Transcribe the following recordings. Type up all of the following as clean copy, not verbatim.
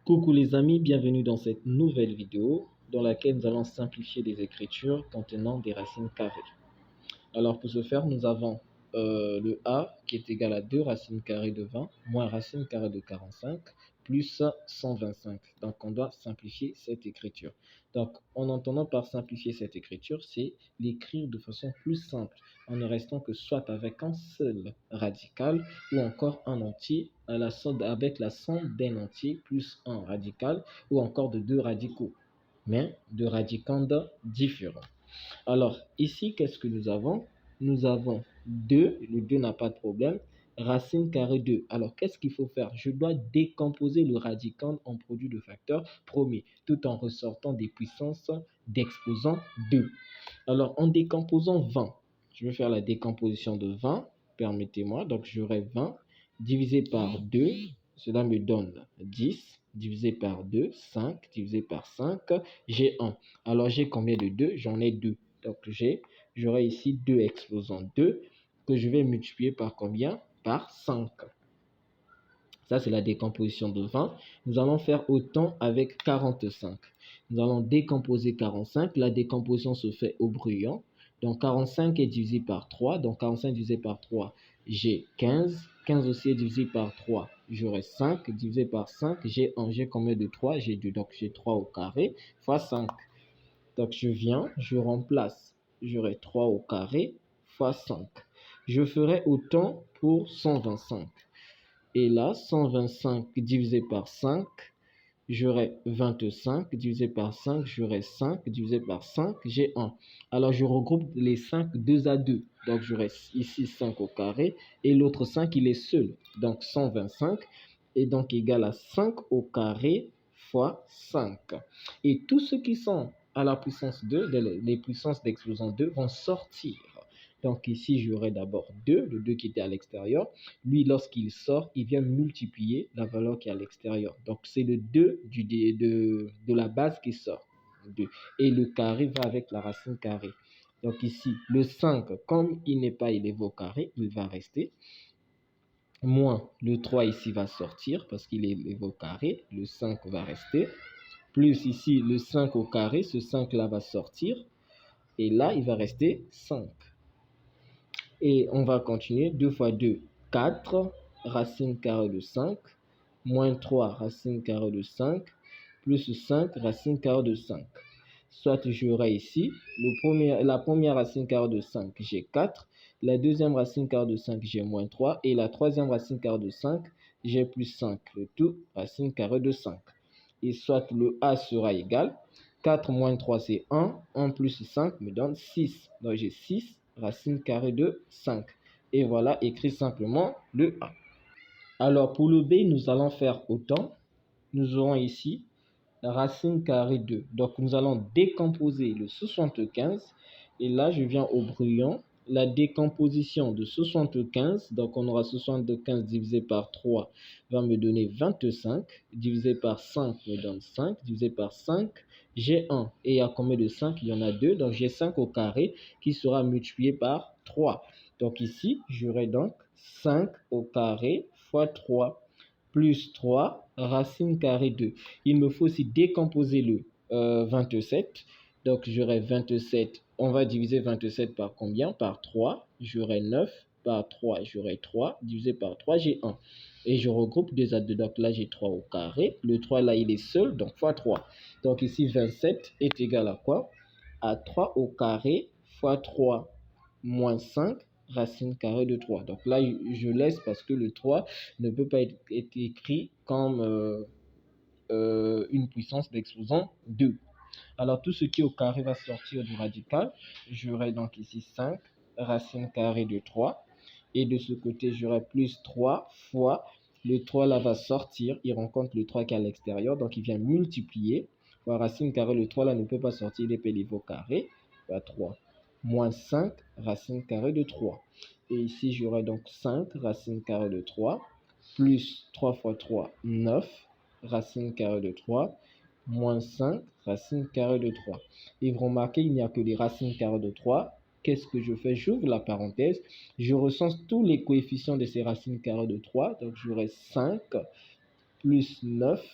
Coucou les amis, bienvenue dans cette nouvelle vidéo dans laquelle nous allons simplifier des écritures contenant des racines carrées. Alors pour ce faire, nous avons le A qui est égal à 2 racines carrées de 20 moins racine carrée de 45 plus 125. Donc on doit simplifier cette écriture. Donc en entendant par simplifier cette écriture, c'est l'écrire de façon plus simple en ne restant que soit avec un seul radical ou encore un entier avec la somme d'un entier plus un radical ou encore de deux radicaux, mais de radicandes différents. Alors, ici, qu'est-ce que nous avons? Nous avons 2, le 2 n'a pas de problème, racine carrée 2. Alors, qu'est-ce qu'il faut faire? Je dois décomposer le radicand en produit de facteurs premier, tout en ressortant des puissances d'exposant 2. Alors, en décomposant 20, je vais faire la décomposition de 20, permettez-moi. Donc, j'aurai 20 divisé par 2, cela me donne 10, divisé par 2, 5, divisé par 5, j'ai 1. Alors, j'ai combien de 2? J'en ai 2. Donc, j'aurai ici 2 exposants 2 que je vais multiplier par combien? Par 5. Ça, c'est la décomposition de 20. Nous allons faire autant avec 45. Nous allons décomposer 45. La décomposition se fait au brouillon. Donc, 45 est divisé par 3. Donc, 45 divisé par 3, j'ai 15. 15 aussi est divisé par 3. J'aurai 5. Divisé par 5, j'ai 1. J'ai combien de 3? J'ai 2. Donc, j'ai 3 au carré fois 5. Donc, je remplace. J'aurai 3 au carré fois 5. Je ferai autant pour 125. Et là, 125 divisé par 5, j'aurai 25 divisé par 5, j'aurai 5 divisé par 5, j'ai 1. Alors, je regroupe les 5 2 à 2. Donc, j'aurai ici 5 au carré et l'autre 5, il est seul. Donc, 125 est donc égal à 5 au carré fois 5. Et tous ceux qui sont à la puissance 2, les puissances d'exposant 2 vont sortir. Donc ici, j'aurai d'abord 2, le 2 qui était à l'extérieur. Lui, lorsqu'il sort, il vient multiplier la valeur qui est à l'extérieur. Donc c'est le 2 de la base qui sort. 2. Et le carré va avec la racine carrée. Donc ici, le 5, comme il n'est pas élevé au carré, il va rester. Moins le 3 ici va sortir parce qu'il est élevé au carré. Le 5 va rester. Plus ici, le 5 au carré, ce 5 là va sortir. Et là, il va rester 5. Et on va continuer. 2 fois 2, 4, racine carrée de 5, moins 3, racine carrée de 5, plus 5, racine carrée de 5. Soit j'aurai ici, la première racine carrée de 5, j'ai 4. La deuxième racine carrée de 5, j'ai moins 3. Et la troisième racine carrée de 5, j'ai plus 5. Le tout, racine carrée de 5. Et soit le A sera égal. 4 moins 3, c'est 1. 1 plus 5 me donne 6. Donc j'ai 6 racine carrée de 5. Et voilà, écrit simplement le A. Alors pour le B, nous allons faire autant. Nous aurons ici la racine carrée de. Donc nous allons décomposer le 75. Et là, je viens au brouillon. La décomposition de 75, donc on aura 75 divisé par 3 va me donner 25. Divisé par 5 me donne 5. Divisé par 5, j'ai 1. Et il y a combien de 5? Il y en a 2. Donc j'ai 5 au carré qui sera multiplié par 3. Donc ici, j'aurai donc 5 au carré fois 3 plus 3 racine carrée 2. Il me faut aussi décomposer le 27. Donc, j'aurai 27. On va diviser 27 par combien? Par 3. J'aurai 9 par 3. J'aurai 3. Divisé par 3, j'ai 1. Et je regroupe 2 à 2. Donc là, j'ai 3 au carré. Le 3, là, il est seul. Donc, fois 3. Donc ici, 27 est égal à quoi? À 3 au carré fois 3 moins 5 racine carrée de 3. Donc là, je laisse parce que le 3 ne peut pas être écrit comme une puissance d'exposant 2. Alors, tout ce qui est au carré va sortir du radical. J'aurai donc ici 5 racine carrée de 3. Et de ce côté, j'aurai plus 3 fois le 3 là va sortir. Il rencontre le 3 qui est à l'extérieur. Donc, il vient multiplier. La racine carrée, le 3 là ne peut pas sortir. Il est élevé au carré. 3 moins 5 racine carrée de 3. Et ici, j'aurai donc 5 racine carrée de 3 plus 3 fois 3, 9 racine carrée de 3 moins 5 racine carrée de 3. Et vous remarquez, il n'y a que les racines carrées de 3. Qu'est-ce que je fais? J'ouvre la parenthèse. Je recense tous les coefficients de ces racines carrées de 3. Donc, j'aurai 5 plus 9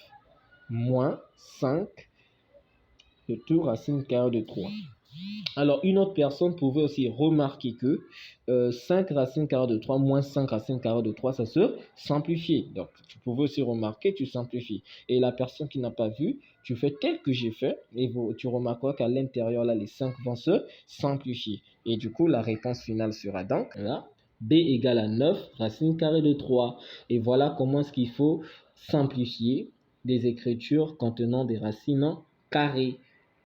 moins 5 de 2 racine carrée de 3. Alors, une autre personne pouvait aussi remarquer que 5 racines carrées de 3 moins 5 racines carrées de 3, ça se simplifie. Donc, tu pouvais aussi remarquer, tu simplifies. Et la personne qui n'a pas vu, tu fais tel que j'ai fait et tu remarqueras qu'à l'intérieur, là, les 5 vont se simplifier. Et du coup, la réponse finale sera donc là, b égale à 9 racines carrées de 3. Et voilà comment est-ce qu'il faut simplifier des écritures contenant des racines carrées.